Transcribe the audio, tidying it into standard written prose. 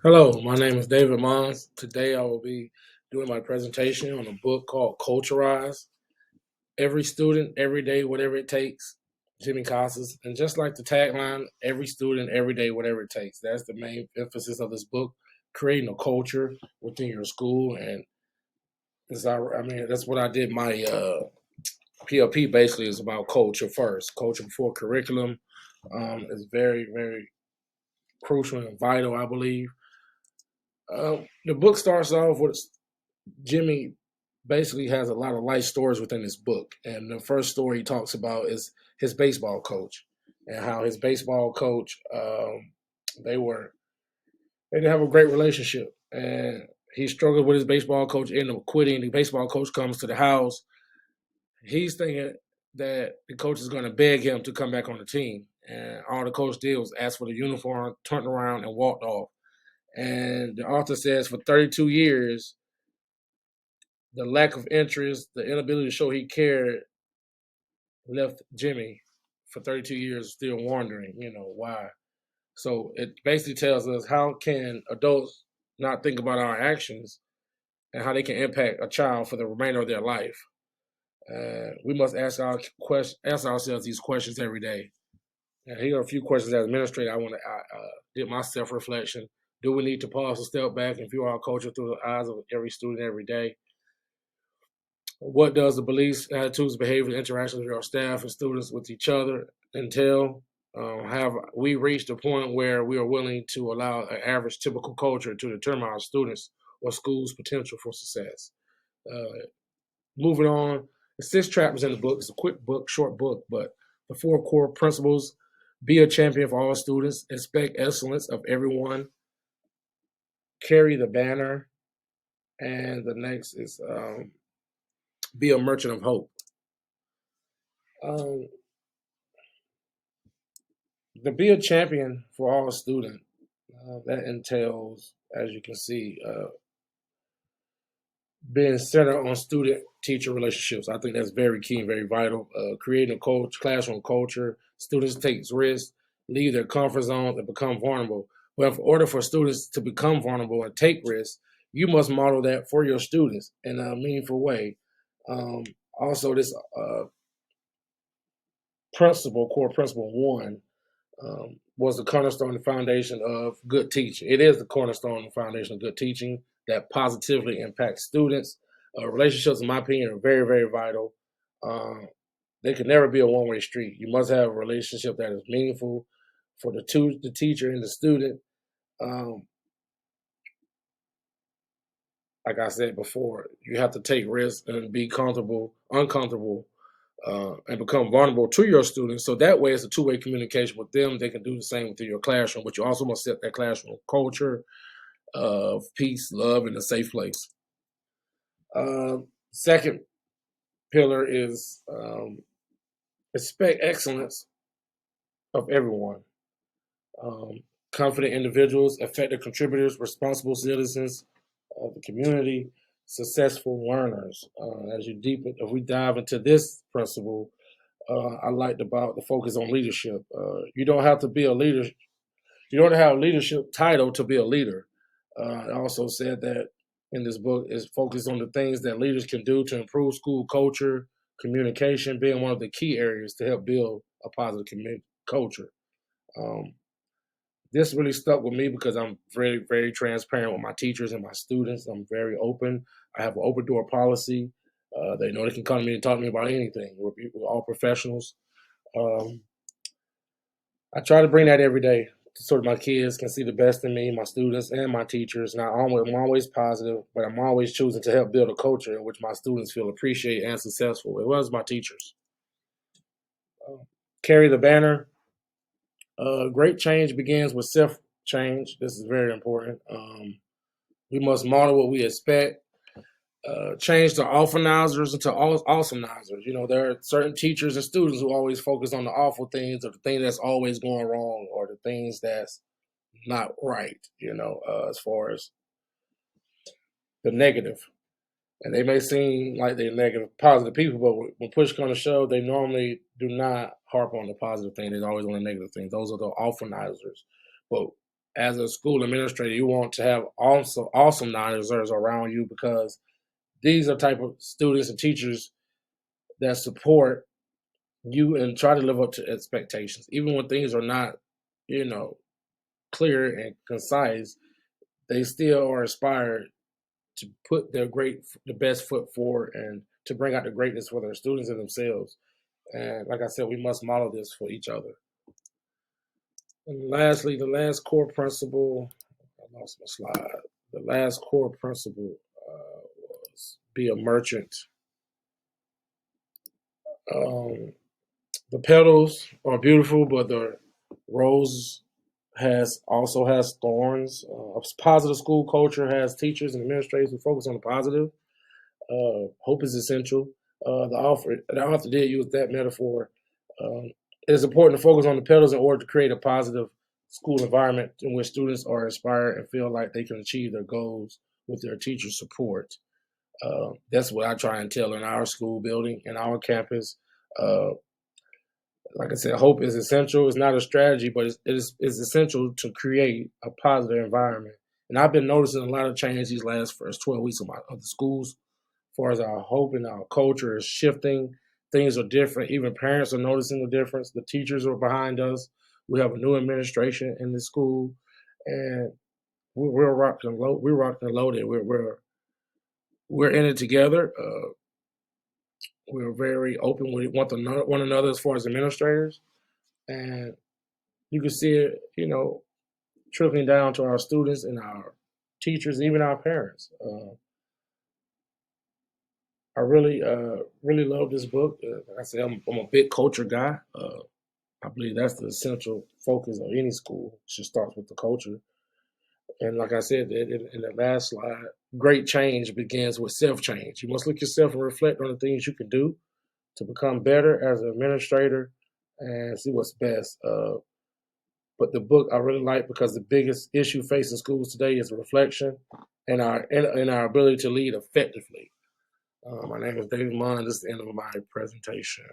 Hello, my name is David Mons. Today I will be doing my presentation on a book called Culturize. Every student, every day, whatever it takes. Jimmy Casas. And just like the tagline, every student, every day, whatever it takes. That's the main emphasis of this book, creating a culture within your school. And that's what I did. My PLP basically is about culture first. Culture before curriculum is very, very crucial and vital, I believe. The book starts off with Jimmy basically has a lot of life stories within this book. And the first story he talks about is his baseball coach and how his baseball coach, they were, they didn't have a great relationship. And he struggled with his baseball coach, ended up quitting. The baseball coach comes to the house. He's thinking that the coach is going to beg him to come back on the team. And all the coach did was ask for the uniform, turned around, and walked off. And the author says for 32 years, the lack of interest, the inability to show he cared, left Jimmy for 32 years still wondering, why. So it basically tells us how can adults not think about our actions and how they can impact a child for the remainder of their life. We must ask ourselves these questions every day. And here are a few questions as administrator. I want to did my self reflection. Do we need to pause and step back and view our culture through the eyes of every student every day? What does the beliefs, attitudes, behaviors, interactions with our staff and students with each other entail? Have we reached a point where we are willing to allow an average typical culture to determine our students or schools' potential for success? Uh, Moving on, the 6 chapters in the book. It's a quick book, short book, but the 4 core principles: be a champion for all students, expect excellence of everyone, carry the banner, and the next is be a merchant of hope. Um, to be a champion for all students, that entails, as you can see, being centered on student-teacher relationships. I think that's very key and very vital. Creating a classroom culture. Students take risks, leave their comfort zone, and become vulnerable. But in order for students to become vulnerable and take risks, you must model that for your students in a meaningful way. Um, Also, this core principle one, was the cornerstone and foundation of good teaching. It is the cornerstone and foundation of good teaching that positively impacts students. Relationships, in my opinion, are very, very vital. They can never be a one-way street. You must have a relationship that is meaningful for the teacher and the student. Um, like I said before, you have to take risks and be uncomfortable, and become vulnerable to your students. So that way, it's a two-way communication with them. They can do the same within your classroom, but you also must set that classroom culture of peace, love, and a safe place. Second pillar is expect excellence of everyone. Um, Confident individuals, effective contributors, responsible citizens of the community, successful learners. If we dive into this principle, I liked about the focus on leadership. You don't have to be a leader. You don't have a leadership title to be a leader. I also said that in this book is focused on the things that leaders can do to improve school culture, communication being one of the key areas to help build a positive culture. Um, this really stuck with me because I'm very, very transparent with my teachers and my students. I'm very open. I have an open door policy. They know they can come to me and talk to me about anything. We're all professionals. Um, I try to bring that every day so that my kids can see the best in me, my students, and my teachers. I'm always positive, but I'm always choosing to help build a culture in which my students feel appreciated and successful, as well as my teachers. Uh, Carry the banner. Great change begins with self change. This is very important. We must model what we expect. Change the awfulizers into awesomeizers. There are certain teachers and students who always focus on the awful things or the thing that's always going wrong or the things that's not right, as far as the negative. And they may seem like they're negative, positive people, but when push comes to shove, they normally do not harp on the positive thing. They're always on the negative thing. Those are the awfulizers. But as a school administrator, you want to have also awesome non-reserves around you, because these are type of students and teachers that support you and try to live up to expectations, even when things are not, you know, clear and concise. They still are inspired to put the best foot forward and to bring out the greatness for their students and themselves. And like I said, we must model this for each other. And lastly, the last core principle, I lost my slide. The last core principle was be a merchant. Um, the petals are beautiful, but the rose has thorns. A positive school culture has teachers and administrators who focus on the positive. Hope is essential. The author did use that metaphor. Um, it is important to focus on the petals in order to create a positive school environment in which students are inspired and feel like they can achieve their goals with their teacher's support. That's what I try and tell in our school building, in our campus. Uh, like I said, hope is essential. It's not a strategy, but it's essential to create a positive environment. And I've been noticing a lot of change these last first 12 weeks of the schools. As far as our hope and our culture is shifting, things are different. Even parents are noticing the difference. The teachers are behind us. We have a new administration in the school, and we're rocking low. We're rocking and loaded. We're in it together. We're very open with one another as far as administrators, and you can see it, trickling down to our students and our teachers, even our parents. I really love this book. Like I said, I'm a big culture guy. I believe that's the essential focus of any school. It should start with the culture. And like I said in the last slide, great change begins with self-change. You must look yourself and reflect on the things you can do to become better as an administrator and see what's best. But the book I really like because the biggest issue facing schools today is reflection and our ability to lead effectively. My name is David Munn. This is the end of my presentation.